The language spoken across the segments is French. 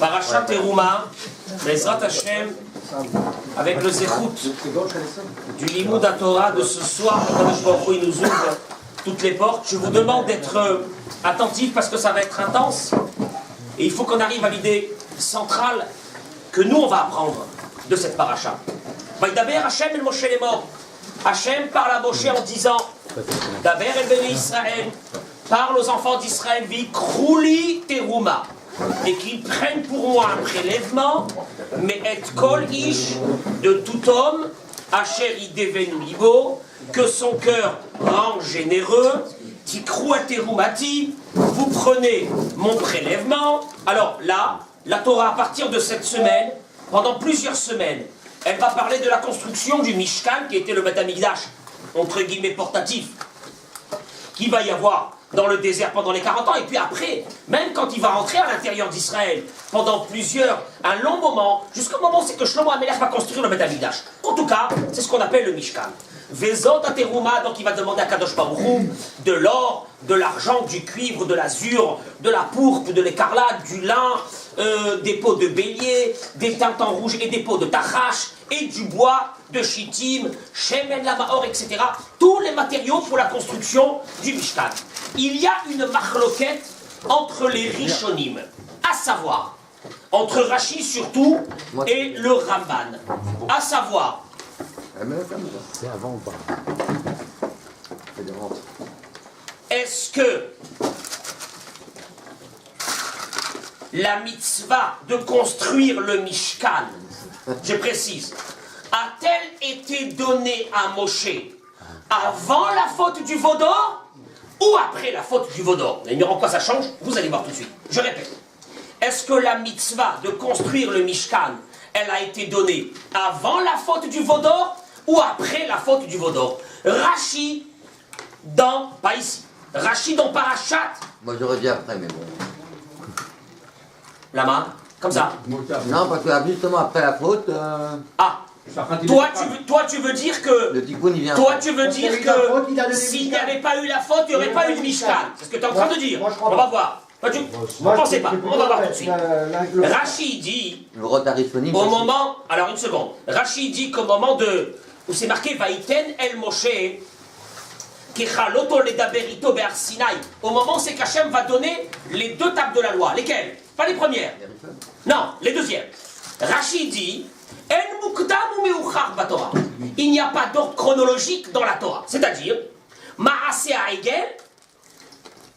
Parashat Teruma, Bezrat Hashem, avec le Zechout du Limoud Torah de ce soir, il nous ouvre toutes les portes. Je vous demande d'être attentifs parce que ça va être intense. Et il faut qu'on arrive à l'idée centrale que nous on va apprendre de cette paracha. Vaïdaber Hashem el Moshe les morts. Hashem parle à Moshe en disant Daber el Bene Israël, parle aux enfants d'Israël, vi krouli teruma, et qu'ils prennent pour moi un prélèvement, mais et kol ish, de tout homme, asher idevenu libo, que son cœur rend généreux, tikrou terumati, vous prenez mon prélèvement. Alors là, la Torah, à partir de cette semaine, pendant plusieurs semaines, elle va parler de la construction du Mishkan, qui était le Beth Amikdash, entre guillemets portatif, qui va y avoir dans le désert pendant les 40 ans, et puis après, même quand il va rentrer à l'intérieur d'Israël, pendant un long moment, jusqu'au moment où c'est que Shlomo HaMelech va construire le Beth Amikdash. En tout cas, c'est ce qu'on appelle le Mishkan. Vezot Ateruma, donc il va demander à Kadosh Baruch Hu de l'or, de l'argent, du cuivre, de l'azur, de la pourpre, de l'écarlate, du lin, des peaux de bélier, des tintans rouges et des peaux de tachash, et du bois, de chittim, shemen lamaor, etc. Tous les matériaux pour la construction du Mishkan. Il y a une machloket entre les Rishonim, à savoir, entre Rashi surtout et le Ramban, à savoir, c'est avant ou pas? est-ce que la mitzvah de construire le Mishkan, je précise, a-t-elle été donnée à Moshe avant la faute du veau d'or ou après la faute du veau d'or? Vous allez me dire en quoi ça change? Vous allez voir tout de suite. Je répète. Est-ce que la mitzvah de construire le Mishkan, elle a été donnée avant la faute du veau d'or ou après la faute du veau d'or? Rashi pas ici, Rashi dans Parashat. Moi j'aurais dit après, mais bon. Lama, comme ça. Non, parce que justement après la faute. Ah, toi tu veux dire que. Le tikkun il vient. Toi tu veux dire que s'il n'y avait pas eu la faute, il n'y aurait pas eu de Mishkan. C'est ce que tu es en train de dire. On va voir. Ne pensez pas, on va voir tout de suite. Rashi dit. Le rotariphonie. Au moment. Alors une seconde. Rashi dit qu'au moment de. Où c'est marqué Vaïten el Moshe. Au moment où c'est qu'Hachem va donner les deux tables de la loi. Lesquelles? Pas les premières. Non, les deuxièmes. Rashi dit il n'y a pas d'ordre chronologique dans la Torah. C'est-à-dire, Maaseh Ha'egel,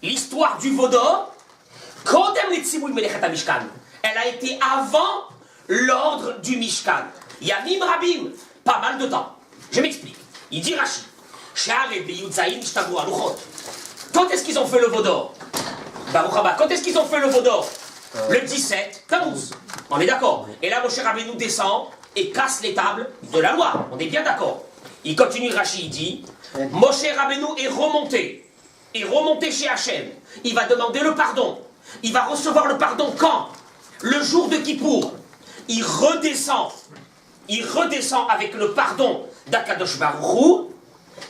l'histoire du veau d'or, elle a été avant l'ordre du Mishkan. Yamim Rabim, pas mal de temps. Je m'explique. Il dit Rashi. Quand est-ce qu'ils ont fait le veau d'or? Quand est-ce qu'ils ont fait le veau d'or? Le 17, Tammuz. On est d'accord. Et là, Moshe Rabbeinu descend et casse les tables de la loi. On est bien d'accord. Il continue, Rashi, il dit Moshe Rabbeinu est remonté. Est remonté chez Hachem. Il va demander le pardon. Il va recevoir le pardon quand? Le jour de Kippour. Il redescend avec le pardon d'Akadosh Baruch Hu.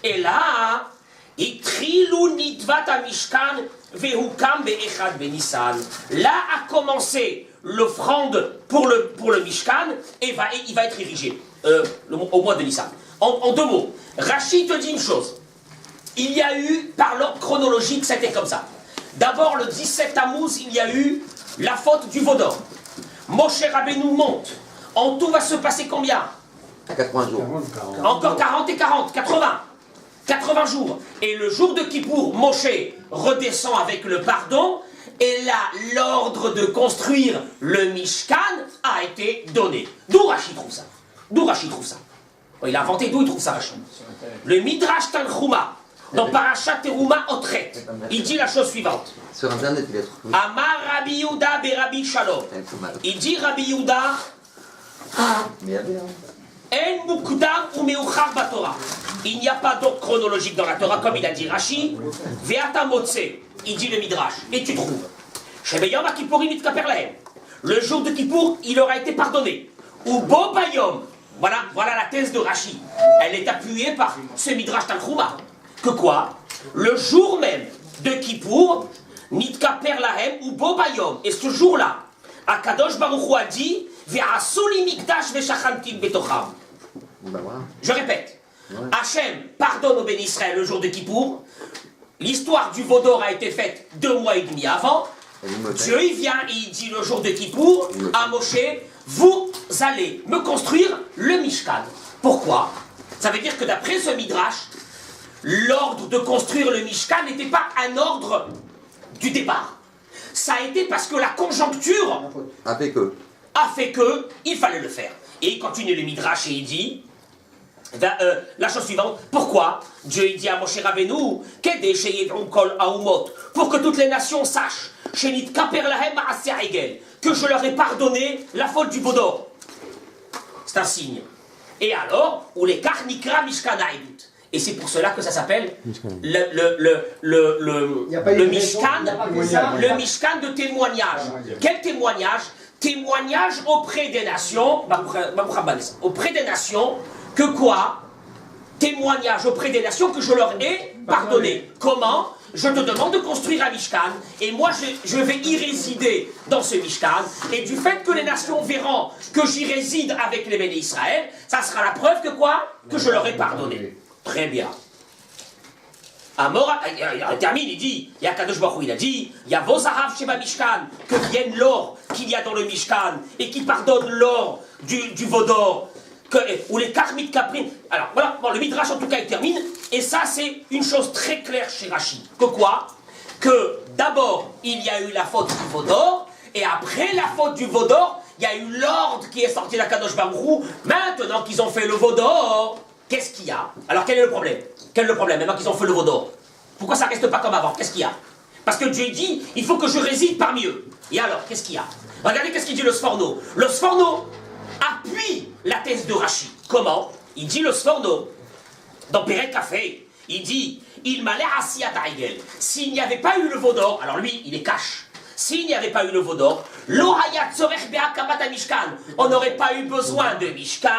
Et là, Itrilou Nitvat Mishkan Vehukam Be'echad Benissan. Là a commencé l'offrande pour le Mishkan et il va être érigé au mois de Nissan. En deux mots, Rashi te dit une chose. Il y a eu, par l'ordre chronologique, c'était comme ça. D'abord, le 17 Tammuz, il y a eu la faute du veau d'or. Moshe Rabbeinu monte. En tout va se passer combien? 80 jours. Encore 40 et 40, 80. 80 jours. Et le jour de Kippour, Moshe redescend avec le pardon. Et là, l'ordre de construire le Mishkan a été donné. D'où Rashi trouve ça? Il a inventé, d'où il trouve ça, Rashi? Le Midrash Tanchuma, dans Parashat Teruma Otret, il dit la chose suivante. Sur Internet, il est trouvé. Amar Rabbi Yehuda Rabbi Shalom. Il dit Rabbi Yehuda. En mukdam ou meuchar batorah. Il n'y a pas d'ordre chronologique dans la Torah, comme il a dit Rashi. Ve'ata motse, il dit le Midrash. Et tu trouves. Shebeyom HaKippurim nitkaper lahem. Le jour de Kippour, il aura été pardonné. Ou bo bayom. Voilà la thèse de Rashi. Elle est appuyée par ce Midrash Tanchuma. Que quoi? Le jour même de Kippour, nitkaper lahem ou bo bayom. Et ce jour-là, Akadosh Baruch Hu a dit Ve'asuli mikdash ve'shachantim betocham. Ben voilà. Je répète. Ouais. Hachem pardonne au béni Israël le jour de Kippour. L'histoire du veau d'or a été faite 2 mois et demi avant. Dieu il vient et il dit le jour de Kippour à Moshe, vous allez me construire le Mishkan. Pourquoi? Ça veut dire que d'après ce Midrash, l'ordre de construire le Mishkan n'était pas un ordre du départ. Ça a été parce que la conjoncture a fait que il fallait le faire. Et il continue le Midrash et il dit la chose suivante, pourquoi Dieu il dit à Moshe Rabbeinu pour que toutes les nations sachent que je leur ai pardonné la faute du veau d'or. C'est un signe. Et alors, ou les Karnikra Mishkan Haïdut. Et c'est pour cela que ça s'appelle le Mishkan de témoignage. Quel témoignage? Témoignage auprès des nations, auprès des nations, que quoi? Témoignage auprès des nations que je leur ai pardonné. Comment? Je te demande de construire un Mishkan, et moi je vais y résider dans ce Mishkan, et du fait que les nations verront que j'y réside avec les bénis d'Israël, ça sera la preuve que quoi? Que je leur ai pardonné. Très bien. Amor, il termine, il dit, il y a Kadosh Baruch Hu, il a dit, il y a Vosarav Sheba Mishkan, que vienne l'or qu'il y a dans le Mishkan, et qui pardonne l'or du veau d'or, ou les Karmit Kaprin. Alors voilà, bon, le Midrash en tout cas il termine, et ça c'est une chose très claire chez Rashi. Que quoi? Que d'abord il y a eu la faute du veau d'or, et après la faute du veau d'or, il y a eu l'ordre qui est sorti de la Kadosh Baruch Hu. Maintenant qu'ils ont fait le veau d'or, qu'est-ce qu'il y a? Alors quel est le problème? Quel est le problème maintenant qu'ils ont fait le veau d'or? Pourquoi ça reste pas comme avant? Qu'est-ce qu'il y a? Parce que Dieu dit, il faut que je réside parmi eux. Et alors, qu'est-ce qu'il y a? Regardez qu'est-ce qu'il dit le Sforno. Le Sforno appuie la thèse de Rashi. Comment? Il dit le Sforno, dans Perek Café, il dit, il m'a l'air assis à Taïgel. S'il n'y avait pas eu le veau d'or, alors lui, il est cash. S'il n'y avait pas eu le veau d'or, on n'aurait pas eu besoin de Mishkan.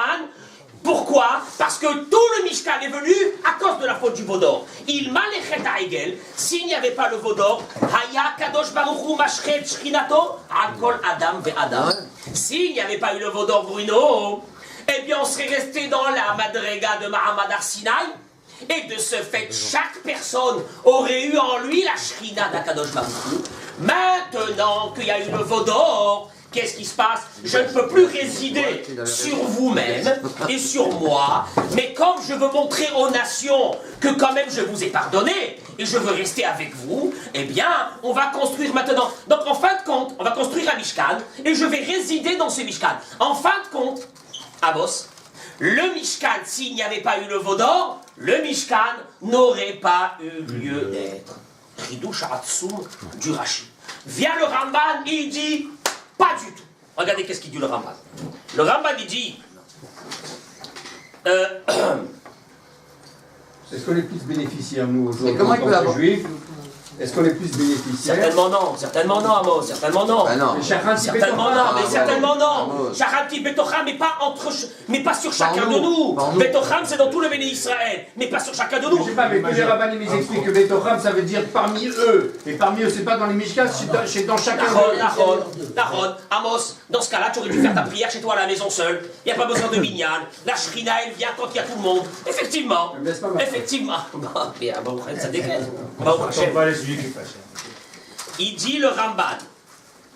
Pourquoi? Parce que tout le Mishkan est venu à cause de la faute du veau d'or. Il m'a lechet Haegel. S'il n'y avait pas le veau d'or, Haya Kadosh Baruch Hu Mashchet Shchinato Akol Adam ve Adam. S'il n'y avait pas eu le veau d'or, Bruno, eh bien on serait resté dans la Madrega de Mahamad Har Sinai. Et de ce fait, chaque personne aurait eu en lui la Shrina d'Akadosh Baruch Hu. Maintenant qu'il y a eu le veau d'or, qu'est-ce qui se passe? Je ne peux plus résider sur vous-même et sur moi, mais comme je veux montrer aux nations que quand même je vous ai pardonné et je veux rester avec vous, eh bien, on va construire maintenant. Donc en fin de compte, on va construire un Mishkan et je vais résider dans ce Mishkan. En fin de compte, Amos, le Mishkan, s'il n'y avait pas eu le veau d'or, le Mishkan n'aurait pas eu lieu d'être. Ridouche Hatsum du Rashi. Vient le Ramban, il dit pas du tout. Regardez qu'est-ce qu'il dit le Ramban. Le Ramban il dit est-ce qu'on est plus bénéficiaires nous aujourd'hui comment il peut en tant avoir que juifs? Est-ce qu'on est plus bénéficiaires? certainement non, Amos, certainement non. Ben non. Certainement non, mais certainement non. Amos. Shachanti Betocham, mais pas sur chacun de nous. Betocham, c'est dans tout le béni d'Israël, mais pas sur chacun de nous. Je sais pas, mais que les rabbinim ils expliquent que Betocham ça veut dire parmi eux. Et parmi eux, c'est pas dans les Mishkas, c'est dans chacun d'eux. Nahon, Amos, dans ce cas-là, tu aurais dû faire ta prière chez toi à la maison seule. Il n'y a pas besoin de minyan. La Shrina, elle vient quand il y a tout le monde. Effectivement. Effectivement. Mais ça déclare. Il dit le Ramban,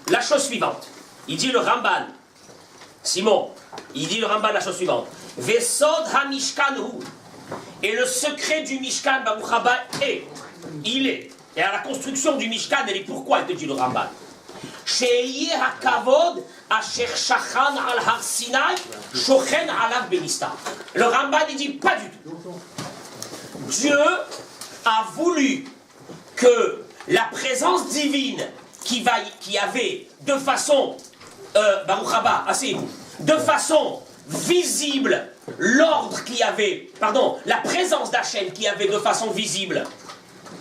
la chose suivante. Il dit le Ramban, Simon, il dit le Ramban la chose suivante. Vesod ha-mishkan hu. Et le secret du Mishkan, Baruch Haba, il est. Et à la construction du Mishkan, elle est pourquoi, il te dit le Ramban. She'yeh ha-kavod asher shachan al Har Sinai, shochen alav benista. Le Ramban, il dit pas du tout. Dieu a voulu que la présence divine qui avait de façon, Baruch Haba, asseyez-vous, de façon visible, l'ordre qui avait, pardon, la présence d'Hachem qui avait de façon visible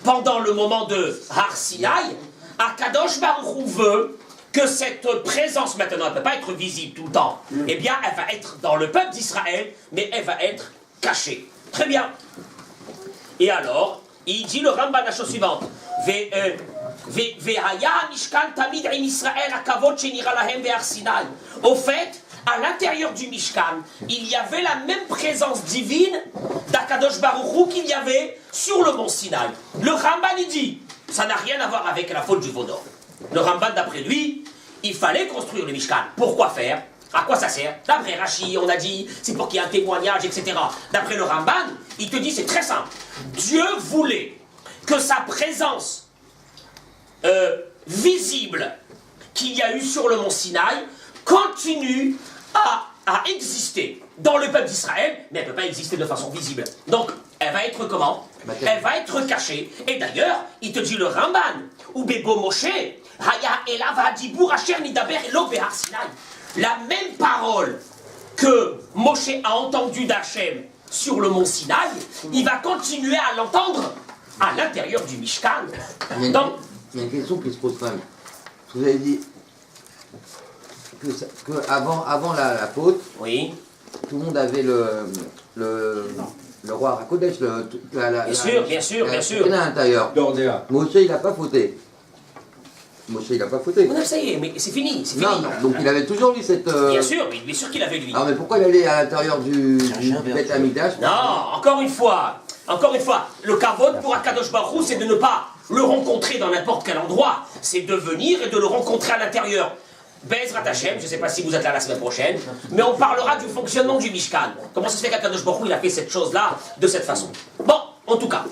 pendant le moment de Har Sinai, Akadosh Baruch Hu veut que cette présence, maintenant, elle ne peut pas être visible tout le temps, eh bien, elle va être dans le peuple d'Israël, mais elle va être cachée. Très bien. Et alors, il dit le Ramban la chose suivante. Au fait, à l'intérieur du Mishkan, il y avait la même présence divine d'Akadosh Baruch Hu qu'il y avait sur le mont Sinaï. Le Ramban il dit, ça n'a rien à voir avec la faute du Vaudor. Le Ramban, d'après lui, il fallait construire le Mishkan. Pourquoi faire? À quoi ça sert? D'après Rashi, on a dit, c'est pour qu'il y ait un témoignage, etc. D'après le Ramban, il te dit, c'est très simple. Dieu voulait que sa présence visible qu'il y a eu sur le mont Sinaï continue à exister dans le peuple d'Israël, mais elle ne peut pas exister de façon visible. Donc, elle va être comment? Elle va être cachée. Et d'ailleurs, il te dit le Ramban, ou Bebo Moshe, Haya Elav Hadibur Asher Nidaber Elo Behar Sinaï. La même parole que Moshe a entendue d'Hachem sur le mont Sinaï, il va continuer à l'entendre à l'intérieur du Mishkan. Donc, il y a une question qui se pose quand même. Vous avez dit que avant la faute, oui. Tout le monde avait le roi Rakodesh, bien sûr. à l'intérieur. Moshe, il n'a pas fauté. Non, ça y est, mais c'est fini, c'est fini. Non, donc il avait toujours lui cette... Bien sûr qu'il avait lui. Alors mais pourquoi il allait à l'intérieur du Beth Amikdash? Non, encore une fois, le kavod pour Akadosh Baruch Hu, c'est de ne pas le rencontrer dans n'importe quel endroit, c'est de venir et de le rencontrer à l'intérieur. Bezrat Hashem, je ne sais pas si vous êtes là la semaine prochaine, mais on parlera du fonctionnement du Mishkan. Comment ça se fait qu'Akadosh Baruch Hu, il a fait cette chose-là de cette façon? Bon, en tout cas,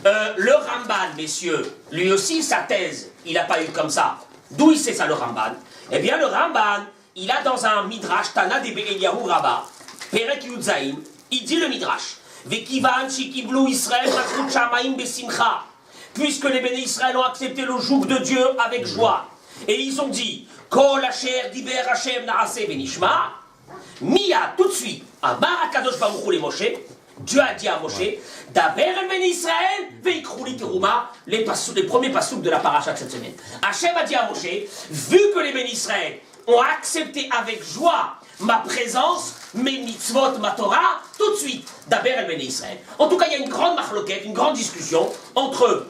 le Ramban, messieurs, lui aussi, sa thèse, il n'a pas eu comme ça. D'où il sait ça, le Ramban? Eh bien, le Ramban, il a dans un Midrash, Tana de Be'eliyahu Rabbah, Perek Yudzaïn, il dit le Midrash, Vekivan shikiblu Israël matrut shamaim besimcha, puisque les béné Israël ont accepté le joug de Dieu avec joie, et ils ont dit, Kol asher diber Hashem naaseh venishma, Mia, tout de suite, Amar Akadosh Baruch Hu le Moshe, Dieu a dit à Moshe, Daber el béné Israël, veikrouli teruma, les premiers pasouks de la paracha de cette semaine. Hachem a dit à Moshe, vu que les béné Israël ont accepté avec joie ma présence, mes mitzvot, ma Torah, tout de suite, Daber el béné Israël. En tout cas, il y a une grande marloquette, une grande discussion entre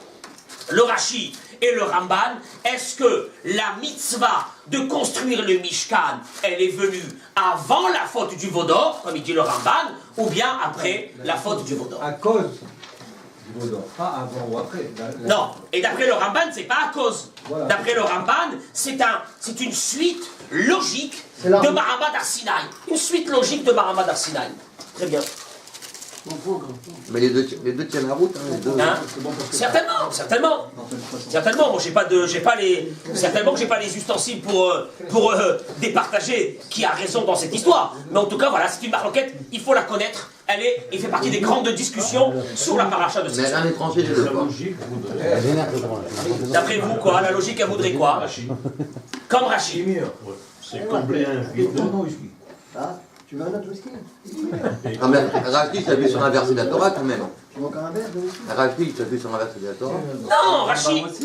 le Rashi et le Ramban. Est-ce que la mitzvah de construire le Mishkan, elle est venue avant la faute du Vaudor, comme il dit le Ramban, ou bien après la faute du Vaudor? À cause du Vaudor, pas avant ou après. Non, et d'après le Ramban, c'est pas à cause. Voilà. D'après le Ramban, c'est une suite logique de Mahamad Arsinaï. Une suite logique de Mahamad Arsinaï. Très bien. Mais les deux tiennent la route. Hein? Certainement. Moi, certainement que j'ai pas les ustensiles pour départager qui a raison dans cette histoire. Mais en tout cas, voilà, c'est une marloquette, il faut la connaître. Il fait partie des grandes discussions sur la paracha de cette Mais un étranger, je le vois. D'après vous, quoi? La logique, elle voudrait quoi? Comme Rachid. C'est complet un Ah, tu veux un autre whisky? Ah, mais Rashi, ça vu sur un verset de la Torah quand même. Tu veux encore un verre de whisky? Rashi, ça vu sur un verset de la Torah.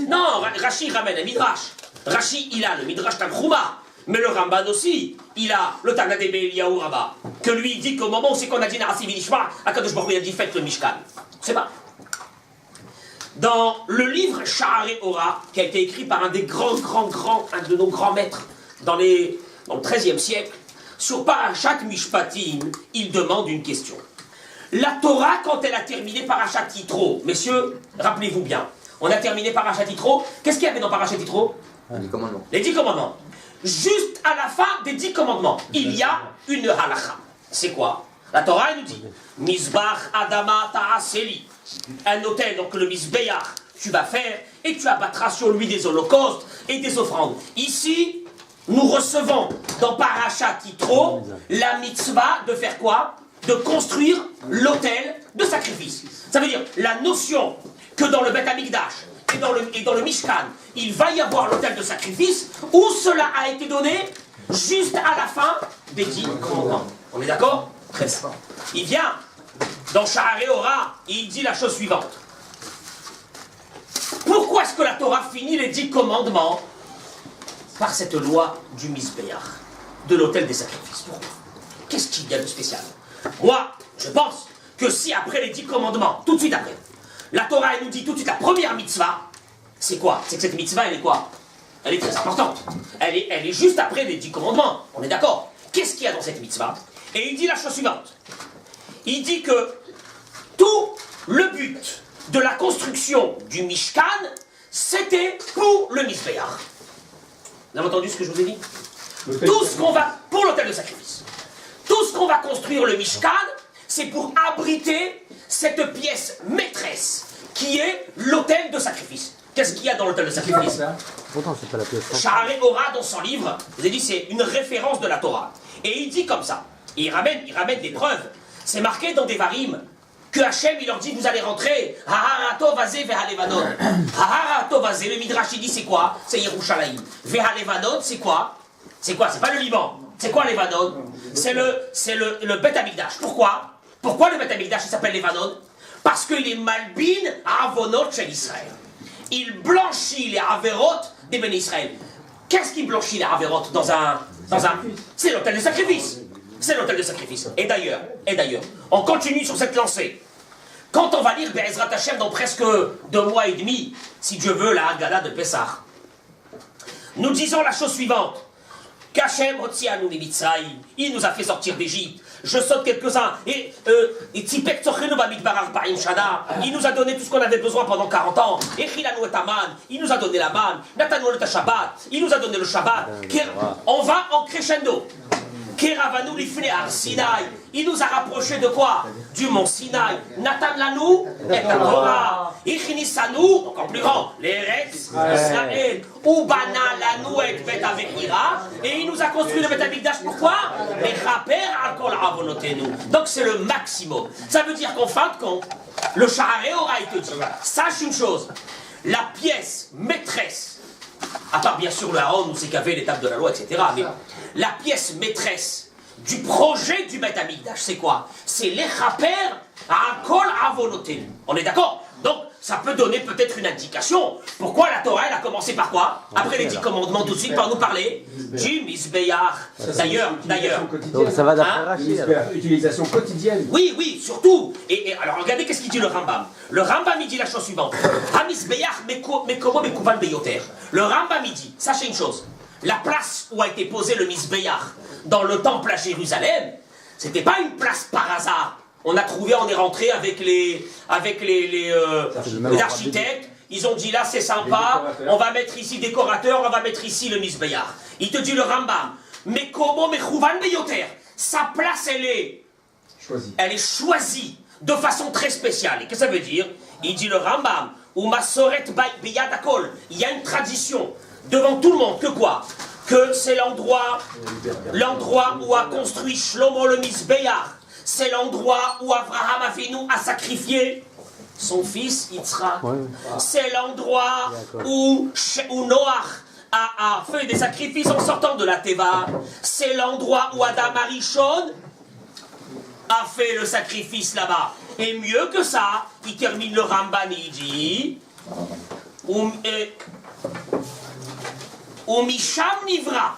Non, Rashi ramène un midrash. Rashi, il a le midrash Tanchuma. Mais le Ramban aussi, il a le Tana de Be'eliyahu Rabbah, que lui il dit qu'au moment où c'est qu'on a dit Narasi Vinishma, Akadosh Baruch Hu a dit faites le Mishkan. C'est pas. Dans le livre Sha'arei Ora, qui a été écrit par un des un de nos grands maîtres dans le XIIIe siècle, sur Parashat Mishpatim, il demande une question. La Torah, quand elle a terminé Parashat Yitro, messieurs, rappelez-vous bien, on a terminé Parashat Yitro, qu'est-ce qu'il y avait dans Parashat Yitro? Les commandements. Les 10 commandements. Juste à la fin des 10 commandements, il y a une halakha. C'est quoi? La Torah, elle nous dit Mizbach Adama Ta'aseli. Un autel, donc le Mizbeach, tu vas faire et tu abattras sur lui des holocaustes et des offrandes. Ici, nous recevons dans Parashat Yitro la mitzvah de faire quoi? De construire l'autel de sacrifice. Ça veut dire la notion que dans le Beth Amikdash et dans le Mishkan, il va y avoir l'autel de sacrifice où cela a été donné juste à la fin des 10 commandements. On est d'accord? Très bien. Il vient dans Sha'arei Ora et il dit la chose suivante. Pourquoi est-ce que la Torah finit les 10 commandements par cette loi du Mizbeach, de l'autel des sacrifices? Pourquoi? Qu'est-ce qu'il y a de spécial? Moi, je pense que si après les 10 commandements, tout de suite après, la Torah elle nous dit tout de suite la première mitzvah, c'est quoi? C'est que cette mitzvah, elle est quoi? Elle est très importante. Elle est juste après les 10 commandements. On est d'accord? Qu'est-ce qu'il y a dans cette mitzvah? Et il dit la chose suivante. Il dit que tout le but de la construction du Mishkan, c'était pour le Mizbeach. Vous avez entendu ce que je vous ai dit? Tout ce qu'on va, pour l'autel de sacrifice. Tout ce qu'on va construire le Mishkan, c'est pour abriter cette pièce maîtresse qui est l'autel de sacrifice. Qu'est-ce qu'il y a dans l'autel de sacrifice? Pourtant, c'est pas la pièce. Sha'arei Ora, dans son livre, vous avez dit, c'est une référence de la Torah. Et il dit comme ça. Et il ramène des preuves. C'est marqué dans Devarim que Hachem, il leur dit, vous allez rentrer. Haharato vazé ve'halevanon. Haharato vazé, le Midrash, il dit, c'est quoi? C'est Yerushalayim. Ve'halevanon, c'est quoi? C'est quoi? C'est pas le Liban. C'est quoi Levanon? C'est le Beth Amikdash. Pourquoi? Pourquoi le Beth Amikdash, il s'appelle Levanon? Parce qu'il est malbin à Avonot chez Israël. Il blanchit les Averot des bénis Israël. Qu'est-ce qui blanchit les Averot dans un... C'est l'autel de sacrifice. C'est l'autel de sacrifice. Et d'ailleurs, on continue sur cette lancée. Quand on va lire Be'ezrat Hashem dans presque 2 mois et demi, si Dieu veut, la Haggadah de Pessah, nous disons la chose suivante. Qu'Hachem Hotzianu Mitzrayim, il nous a fait sortir d'Égypte. Je saute quelques-uns. Et Tzipek Tzochenu Bamidbar Arba'im Shana, il nous a donné tout ce qu'on avait besoin pendant 40 ans. Et Chilanu et Aman, il nous a donné la manne. Natanu et Shabbat, il nous a donné le Shabbat. On va en crescendo. Keravanu Lifne Ar Sinaï, il nous a rapprochés de quoi? Du mont Sinaï. Natan Lanou et la Torah. Ichinisanu, encore plus grand, les Rex, Israël. Ubana Lanou et Bet Avechira. Et il nous a construit le Bet Amikdash. Pourquoi? Les Chaper Akol Avonotenu. Donc c'est le maximum. Ça veut dire qu'en fin de compte, le Sha'arei Ora, il te dit, sache une chose, la pièce maîtresse, à part bien sûr le Haron, où c'est qu'avait l'étape de la loi, etc. Mais la pièce maîtresse du projet du Beth Amikdash, c'est quoi? C'est les Chaper à Kol Avonotenu. On est d'accord? Donc, ça peut donner peut-être une indication. Pourquoi la Torah, elle a commencé par quoi? Après les 10 commandements, tout de suite, par nous parler du Mizbeach. D'ailleurs. Donc ça va d'après Rachid. Utilisation quotidienne. Oui, surtout. Et alors, regardez qu'est-ce qu'il dit le Rambam. Le Rambam, il dit la chose suivante. Ha-Mizbeach mekomo mekouvan beyoter. Le Rambam, il dit, sachez une chose. La place où a été posé le Mizbeach dans le temple à Jérusalem, c'était pas une place par hasard. On a trouvé, on est rentré avec les architectes. Ils ont dit là c'est sympa, on va mettre ici décorateur, on va mettre ici le Mizbeach. Il te dit le Rambam, mais comment mechouvan beyoter? Sa place elle est choisie de façon très spéciale. Et qu'est-ce que ça veut dire? Il dit le Rambam, ou masoret beyadakol. Il y a une tradition devant tout le monde que quoi? Que c'est l'endroit où a construit Shlomo le Mizbeach. C'est l'endroit où Abraham Avinu a sacrifié son fils Yitzhak. Ouais. C'est l'endroit où Noach a fait des sacrifices en sortant de la Teva. C'est l'endroit où Adam Arishon a fait le sacrifice là-bas. Et mieux que ça, il termine le Ramban, il dit Misham Nivra,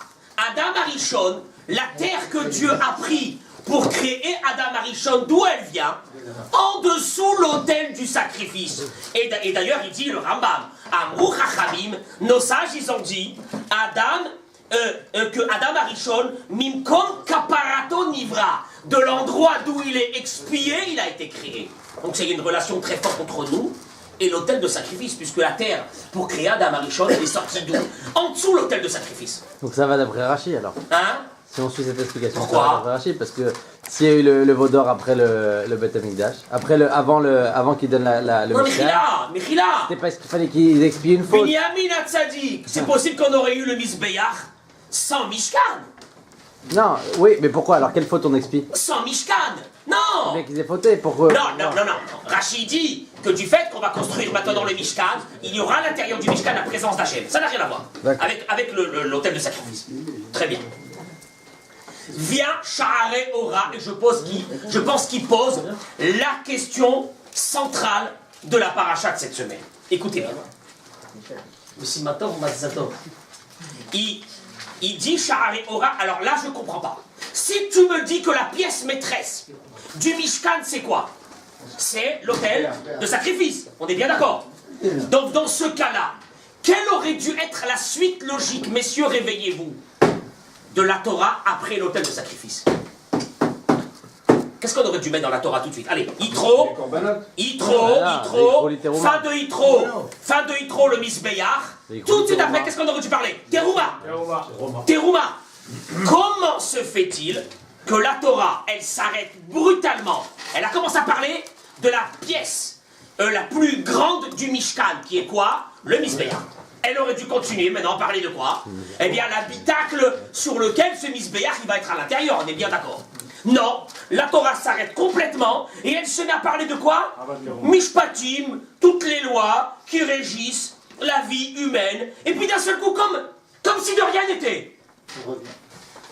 Adam Arishon, la terre que Dieu a pris pour créer Adam Arishon, d'où elle vient, en dessous l'autel du sacrifice. Et d'ailleurs, il dit le Rambam, Amrou Chachamim, nos sages, ils ont dit, que Adam Arishon, Mimkom Kaparato Nivra, de l'endroit d'où il est expié, il a été créé. Donc c'est une relation très forte entre nous et l'autel de sacrifice, puisque la terre, pour créer Adam Arishon, elle est sortie d'où? En dessous l'autel de sacrifice. Donc ça va d'après Rachid alors? Hein? Si on suit cette explication, pourquoi? Ça va d'après Rachid, parce que s'il y a eu le veau d'or après le Beth Amikdash, avant qu'il donne le Mishkan, Mechila, c'était parce qu'il fallait qu'ils expient une faute. Binyamin Hatzadik, c'est possible qu'on aurait eu le Mizbeach sans Mishkan. Non, oui, mais pourquoi? Alors quelle faute on expie? Sans Mishkan. Non. Mais qu'ils aient fauté, pourquoi? Non. Rachid dit que du fait qu'on va construire maintenant le Mishkan, il y aura à l'intérieur du Mishkan la présence d'Hachem. Ça n'a rien à voir avec l'autel de sacrifice. Très bien. Vient Sha'arei Ora, et je pense qu'il pose la question centrale de la paracha de cette semaine. Écoutez bien. Aussi maintenant, il dit Sha'arei Ora, alors là je ne comprends pas. Si tu me dis que la pièce maîtresse du Mishkan c'est quoi? C'est l'autel de sacrifice, on est bien d'accord? Donc dans ce cas-là, Quelle aurait dû être la suite logique, messieurs, réveillez-vous, de la Torah après l'autel de sacrifice? Qu'est-ce qu'on aurait dû mettre dans la Torah tout de suite? Allez, Yitro, fin de Yitro, le Misbéach. Tout de suite après, qu'est-ce qu'on aurait dû parler? Terouma. Comment se fait-il que la Torah, elle s'arrête brutalement? Elle a commencé à parler de la pièce la plus grande du Mishkan, qui est quoi? Le Misbéach. Elle aurait dû continuer maintenant à parler de quoi? Eh bien, l'habitacle sur lequel ce Misbéach, il va être à l'intérieur, on est bien d'accord. Non, la Torah s'arrête complètement et elle se met à parler de quoi? Mishpatim, toutes les lois qui régissent la vie humaine. Et puis d'un seul coup, comme si de rien n'était.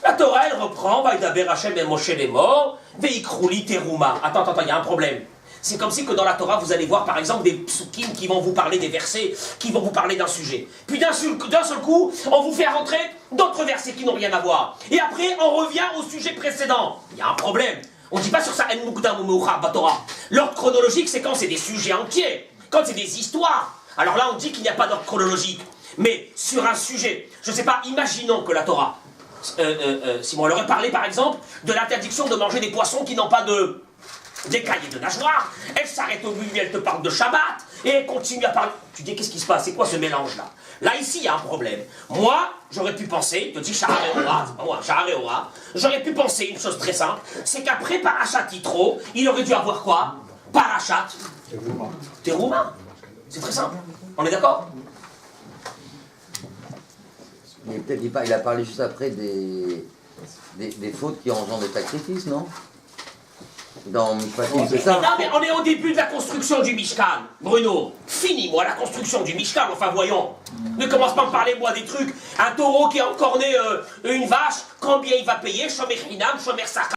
La Torah, elle reprend, Vaïdaber Hashem et Moshe les morts, Veikrouli Teruma. Attends, il y a un problème. C'est comme si que dans la Torah, vous allez voir par exemple des psukim qui vont vous parler des versets, qui vont vous parler d'un sujet. Puis d'un seul coup, on vous fait rentrer d'autres versets qui n'ont rien à voir. Et après, on revient au sujet précédent. Il y a un problème. On ne dit pas sur ça, En Mukdam ou Meuchar Batorah. L'ordre chronologique, c'est quand c'est des sujets entiers, quand c'est des histoires. Alors là, on dit qu'il n'y a pas d'ordre chronologique. Mais sur un sujet, je ne sais pas, imaginons que la Torah, Simon, elle aurait parlé par exemple de l'interdiction de manger des poissons qui n'ont pas d'écailles et de nageoires. Elle s'arrête au milieu, elle te parle de Shabbat, et elle continue à parler. Tu dis, qu'est-ce qui se passe? C'est quoi ce mélange-là? Là, ici, il y a un problème. Moi, j'aurais pu penser, je te dis Sha'areora, c'est pas moi, Sha'areora, j'aurais pu penser une chose très simple, c'est qu'après Parashat Yitro, il aurait dû avoir quoi? Parashat Teruma. C'est très simple. On est d'accord? Mais peut-être il a parlé juste après des fautes qui engendrent des sacrifices, non? Dans Mishpatim, c'est ça? Non, mais on est au début de la construction du Mishkan. Bruno, finis-moi la construction du Mishkan, enfin voyons. Ne commence pas à me parler, moi, des trucs. Un taureau qui a encorné une vache, combien il va payer? Shomer Hinam, Shomer Sachar.